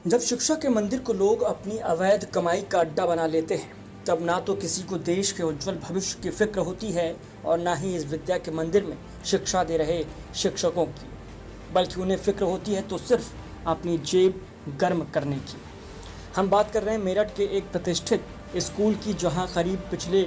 जब शिक्षा के मंदिर को लोग अपनी अवैध कमाई का अड्डा बना लेते हैं, तब ना तो किसी को देश के उज्जवल भविष्य की फिक्र होती है और ना ही इस विद्या के मंदिर में शिक्षा दे रहे शिक्षकों की, बल्कि उन्हें फिक्र होती है तो सिर्फ अपनी जेब गर्म करने की। हम बात कर रहे हैं मेरठ के एक प्रतिष्ठित स्कूल की, जहां करीब पिछले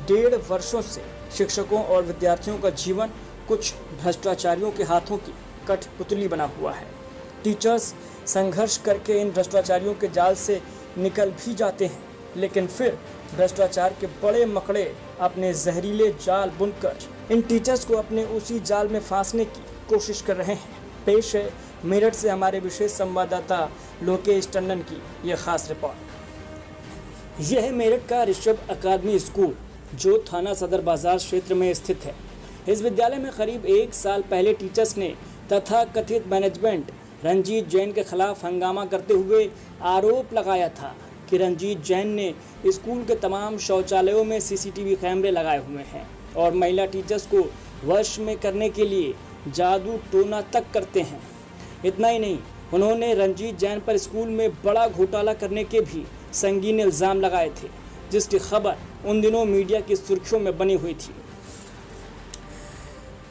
1.5 वर्षों से शिक्षकों और विद्यार्थियों का जीवन कुछ भ्रष्टाचारियों के हाथों की कठपुतली बना हुआ है। टीचर्स संघर्ष करके इन भ्रष्टाचारियों के जाल से निकल भी जाते हैं, लेकिन फिर भ्रष्टाचार के बड़े मकड़े अपने जहरीले जाल बुनकर इन टीचर्स को अपने उसी जाल में फांसने की कोशिश कर रहे हैं। पेश है मेरठ से हमारे विशेष संवाददाता लोकेश टंडन की यह खास रिपोर्ट। यह है मेरठ का ऋषभ अकादमी स्कूल, जो थाना सदर बाजार क्षेत्र में स्थित है। इस विद्यालय में करीब 1 साल पहले टीचर्स ने तथाकथित मैनेजमेंट रंजीत जैन के खिलाफ हंगामा करते हुए आरोप लगाया था कि रंजीत जैन ने स्कूल के तमाम शौचालयों में सीसीटीवी कैमरे लगाए हुए हैं और महिला टीचर्स को वश में करने के लिए जादू टोना तक करते हैं। इतना ही नहीं, उन्होंने रंजीत जैन पर स्कूल में बड़ा घोटाला करने के भी संगीन इल्ज़ाम लगाए थे, जिसकी खबर उन दिनों मीडिया की सुर्खियों में बनी हुई थी।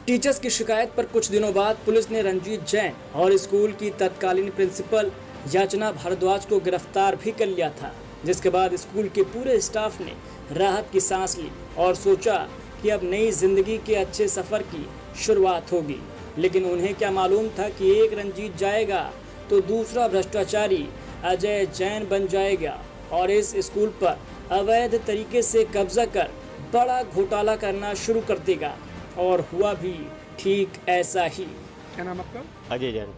टीचर्स की शिकायत पर कुछ दिनों बाद पुलिस ने रंजीत जैन और स्कूल की तत्कालीन प्रिंसिपल याचना भारद्वाज को गिरफ्तार भी कर लिया था, जिसके बाद स्कूल के पूरे स्टाफ ने राहत की सांस ली और सोचा कि अब नई जिंदगी के अच्छे सफ़र की शुरुआत होगी। लेकिन उन्हें क्या मालूम था कि एक रंजीत जाएगा तो दूसरा भ्रष्टाचारी अजय जैन बन जाएगा और इस स्कूल पर अवैध तरीके से कब्जा कर बड़ा घोटाला करना शुरू कर देगा। और हुआ भी ठीक ऐसा ही। क्या नाम आपका? अजय जैन।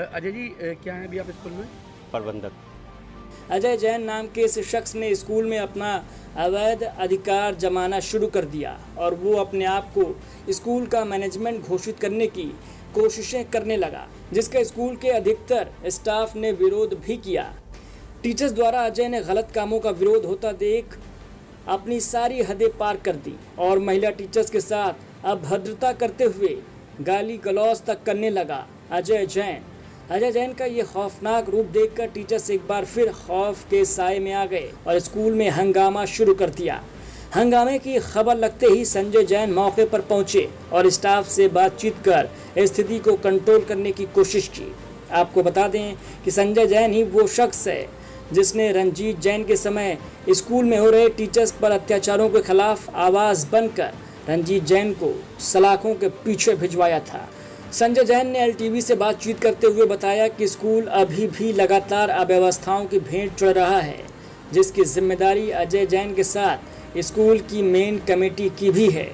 अजय जी, क्या है अभी आप स्कूल में? प्रबंधक। अजय जैन नाम के इस शख्स ने स्कूल में अपना अवैध अधिकार जमाना शुरू कर दिया और वो अपने आप को स्कूल का मैनेजमेंट घोषित करने की कोशिशें करने लगा, जिसका स्कूल के अधिकतर स्टाफ ने विरोध भी किया। टीचर्स द्वारा अजय ने गलत कामों का विरोध होता देख अपनी सारी हदें पार कर दी और महिला टीचर्स के साथ अभद्रता करते हुए गाली गलौज तक करने लगा। अजय जैन का ये खौफनाक रूप देखकर टीचर्स एक बार फिर खौफ के साए में आ गए और स्कूल में हंगामा शुरू कर दिया। हंगामे की खबर लगते ही संजय जैन मौके पर पहुंचे और स्टाफ से बातचीत कर स्थिति को कंट्रोल करने की कोशिश की। आपको बता दें कि संजय जैन ही वो शख्स है जिसने रंजीत जैन के समय स्कूल में हो रहे टीचर्स पर अत्याचारों के खिलाफ आवाज़ बनकर रंजीत जैन को सलाखों के पीछे भिजवाया था। संजय जैन ने एलटीवी से बातचीत करते हुए बताया कि स्कूल अभी भी लगातार अव्यवस्थाओं की भेंट चढ़ रहा है, जिसकी जिम्मेदारी अजय जैन के साथ स्कूल की मेन कमेटी की भी है।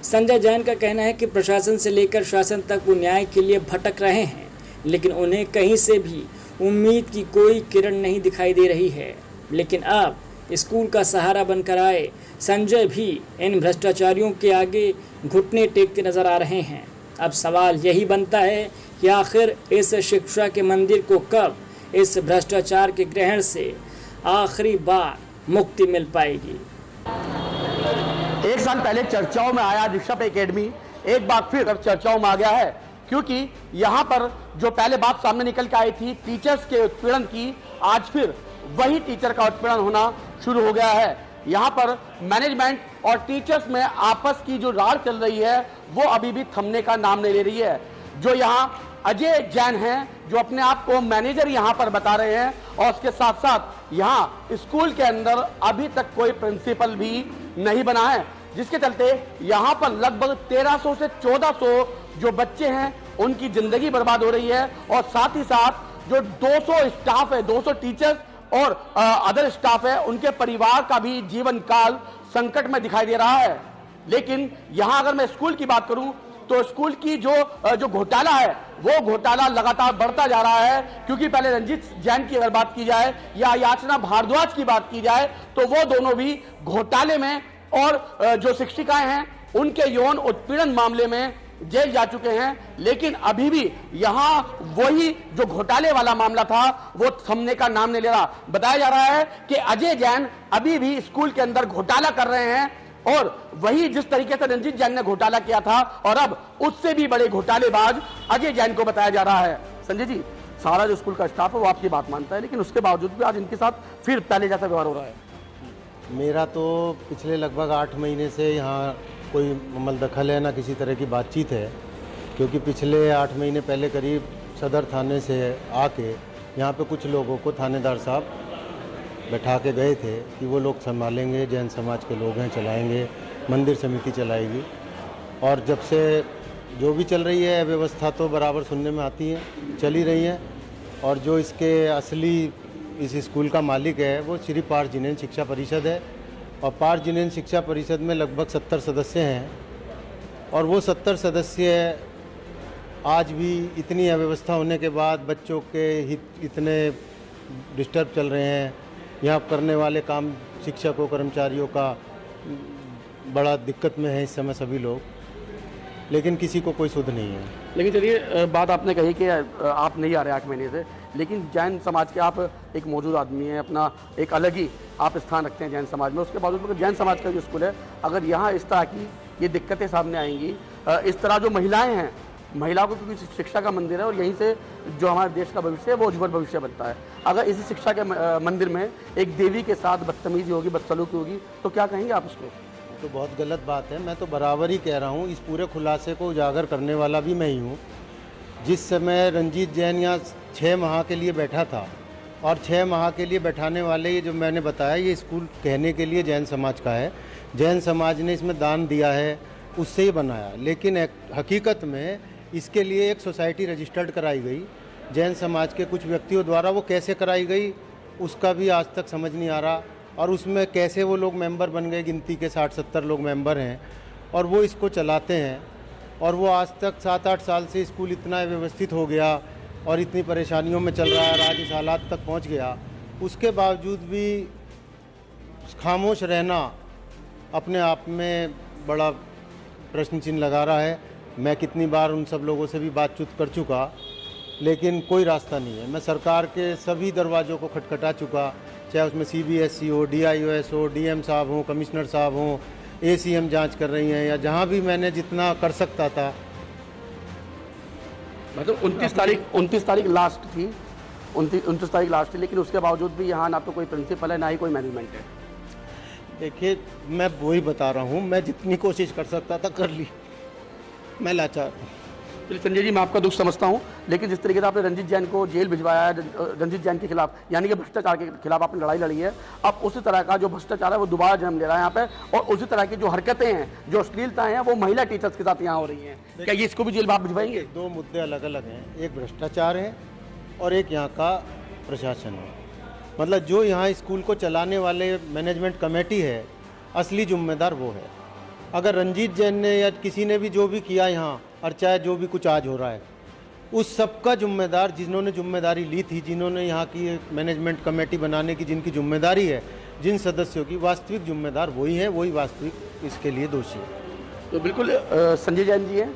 संजय जैन का कहना है कि प्रशासन से लेकर शासन तक वो न्याय के लिए भटक रहे हैं, लेकिन उन्हें कहीं से भी उम्मीद की कोई किरण नहीं दिखाई दे रही है। लेकिन अब स्कूल का सहारा बनकर आए संजय भी इन भ्रष्टाचारियों के आगे घुटने टेकते नजर आ रहे हैं। अब सवाल यही बनता है कि आखिर इस शिक्षा के मंदिर को कब इस भ्रष्टाचार के ग्रहण से आखिरी बार मुक्ति मिल पाएगी। 1 साल पहले चर्चाओं में आया ऋषभ एकेडमी एक बार फिर चर्चाओं में आ गया है, क्योंकि यहाँ पर जो पहले बात सामने निकल के आई थी टीचर्स के उत्पीड़न की, आज फिर वही टीचर का उत्पीड़न होना शुरू हो गया है। यहाँ पर मैनेजमेंट और टीचर्स में आपस की जो रार चल रही है वो अभी भी थमने का नाम नहीं ले रही है। जो यहाँ अजय जैन हैं, जो अपने आप को मैनेजर यहाँ पर बता रहे हैं, और उसके साथ साथ यहाँ स्कूल के अंदर अभी तक कोई प्रिंसिपल भी नहीं बना है, जिसके चलते यहाँ पर लगभग 1300 से 1400 जो बच्चे हैं उनकी जिंदगी बर्बाद हो रही है। और साथ ही साथ जो 200 स्टाफ है, 200 टीचर्स और अदर स्टाफ है, उनके परिवार का भी जीवन काल संकट में दिखाई दे रहा है। लेकिन यहाँ अगर मैं स्कूल की बात करूं तो स्कूल की जो घोटाला है वो घोटाला लगातार बढ़ता जा रहा है, क्योंकि पहले रंजीत जैन की अगर बात की जाए या याचना भारद्वाज की बात की जाए तो वो दोनों भी घोटाले में और जो शिक्षिकाएं हैं उनके यौन उत्पीड़न मामले में जेल जा चुके हैं। लेकिन अभी भी यहाँ वही जो घोटाले वाला मामला था वो थमने का नाम नहीं ले रहा। बताया जा रहा है कि अजय जैन अभी भी स्कूल के अंदर घोटाला कर रहे हैं, और वही जिस तरीके से रंजीत जैन ने घोटाला किया था, और अब उससे भी बड़े घोटालेबाज अजय जैन को बताया जा रहा है। संजय जी, सारा जो स्कूल का स्टाफ है वो आपकी बात मानता है, लेकिन उसके बावजूद भी आज इनके साथ फिर पहले जैसा व्यवहार हो रहा है। मेरा तो पिछले लगभग 8 महीने से यहाँ कोई दखल है ना किसी तरह की बातचीत है, क्योंकि पिछले 8 महीने पहले करीब सदर थाने से आके यहाँ पे कुछ लोगों को थानेदार साहब बैठा के गए थे कि वो लोग संभालेंगे, जैन समाज के लोग हैं, चलाएंगे, मंदिर समिति चलाएगी। और जब से जो भी चल रही है व्यवस्था तो बराबर सुनने में आती है, चल ही रही है। और जो इसके असली इस स्कूल का मालिक है वो श्री पार्थ जिनेन्द्र शिक्षा परिषद है, और पार्थ जिनेन्द्र शिक्षा परिषद में लगभग 70 सदस्य हैं, और वो 70 सदस्य आज भी इतनी अव्यवस्था होने के बाद बच्चों के हित इतने डिस्टर्ब चल रहे हैं। यहाँ करने वाले काम शिक्षकों कर्मचारियों का बड़ा दिक्कत में है इस समय सभी लोग, लेकिन किसी को कोई सुध नहीं है। लेकिन चलिए, बात आपने कही कि आप नहीं आ रहे 8 महीने से, लेकिन जैन समाज के आप एक मौजूद आदमी हैं, अपना एक अलग ही आप स्थान रखते हैं जैन समाज में। उसके बावजूद अगर जैन समाज का जो स्कूल है, अगर यहाँ इस तरह की ये दिक्कतें सामने आएंगी, इस तरह जो महिलाएं हैं, महिलाओं को क्योंकि शिक्षा का मंदिर है और यहीं से जो हमारे देश का भविष्य है वो उज्जवल भविष्य बनता है, अगर इसी शिक्षा के मंदिर में एक देवी के साथ बदतमीजी होगी, बदसलूकी होगी, तो क्या कहेंगे आप उसको? तो बहुत गलत बात है। मैं तो बराबर ही कह रहा हूँ, इस पूरे खुलासे को उजागर करने वाला भी मैं ही हूँ। जिस समय रंजीत जैन यहाँ 6 माह के लिए बैठा था, और 6 माह के लिए बैठाने वाले ये जो मैंने बताया, ये स्कूल कहने के लिए जैन समाज का है, जैन समाज ने इसमें दान दिया है, उससे ही बनाया। लेकिन हकीकत में इसके लिए एक सोसाइटी रजिस्टर्ड कराई गई जैन समाज के कुछ व्यक्तियों द्वारा। वो कैसे कराई गई उसका भी आज तक समझ नहीं आ रहा, और उसमें कैसे वो लोग मेंबर बन गए, गिनती के 60-70 लोग मेंबर हैं, और वो इसको चलाते हैं। और वो आज तक 7-8 साल से स्कूल इतना व्यवस्थित हो गया और इतनी परेशानियों में चल रहा है, आज इस हालात तक पहुंच गया, उसके बावजूद भी खामोश रहना अपने आप में बड़ा प्रश्न चिन्ह लगा रहा है। मैं कितनी बार उन सब लोगों से भी बातचीत कर चुका, लेकिन कोई रास्ता नहीं है। मैं सरकार के सभी दरवाज़ों को खटखटा चुका, चाहे उसमें CBSE हो, DIOS हो, DM साहब हों, कमिश्नर साहब हों, ACM जांच कर रही हैं, या जहां भी मैंने जितना कर सकता था। मतलब 29 तारीख लास्ट थी, 29 तारीख लास्ट थी, लेकिन उसके बावजूद भी यहाँ ना तो कोई प्रिंसिपल है, ना ही कोई मैनेजमेंट है। देखिए, मैं वही बता रहा हूँ, मैं जितनी कोशिश कर सकता था कर ली, मैं लाचार। चलिए संजय जी, मैं आपका दुख समझता हूं, लेकिन जिस तरीके से आपने रंजीत जैन को जेल भिजवाया है, रंजीत जैन के खिलाफ, यानी कि भ्रष्टाचार के खिलाफ आपने लड़ाई लड़ी है, अब उसी तरह का जो भ्रष्टाचार है वो दोबारा जन्म ले रहा है यहाँ पे, और उसी तरह की जो हरकतें हैं, जो अश्लीलताएं हैं, वो महिला टीचर्स के साथ यहाँ हो रही हैं। क्या ये इसको भी जेल आप भिजवाएंगे? 2 मुद्दे अलग अलग हैं, एक भ्रष्टाचार है और एक यहाँ का प्रशासन है। मतलब जो यहाँ स्कूल को चलाने वाले मैनेजमेंट कमेटी है, असली जिम्मेदार वो है। अगर रंजीत जैन ने या किसी ने भी जो भी किया यहाँ, और चाहे जो भी कुछ आज हो रहा है, उस सब का जिम्मेदार, जिन्होंने जिम्मेदारी ली थी, जिन्होंने यहाँ की मैनेजमेंट कमेटी बनाने की जिनकी जिम्मेदारी है, जिन सदस्यों की, वास्तविक जिम्मेदार वही है, वही वास्तविक इसके लिए दोषी है। तो बिल्कुल संजय जैन जी हैं,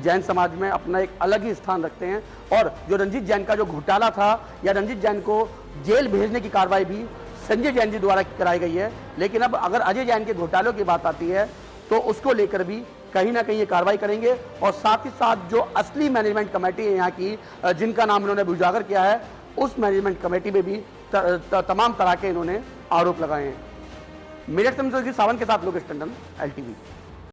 जैन समाज में अपना एक अलग ही स्थान रखते हैं, और जो रंजीत जैन का जो घोटाला था, या रंजीत जैन को जेल भेजने की कार्रवाई भी संजय जैन जी द्वारा कराई गई है। लेकिन अब अगर अजय जैन के घोटालों की बात आती है तो उसको लेकर भी कहीं ना कहीं ये कार्रवाई करेंगे, और साथ ही साथ जो असली मैनेजमेंट कमेटी है यहाँ की, जिनका नाम इन्होंने उजागर किया है, उस मैनेजमेंट कमेटी में भी तमाम तरह के इन्होंने आरोप लगाए हैं। मेरठ से सावंत के साथ लोकेश टंडन, LTV।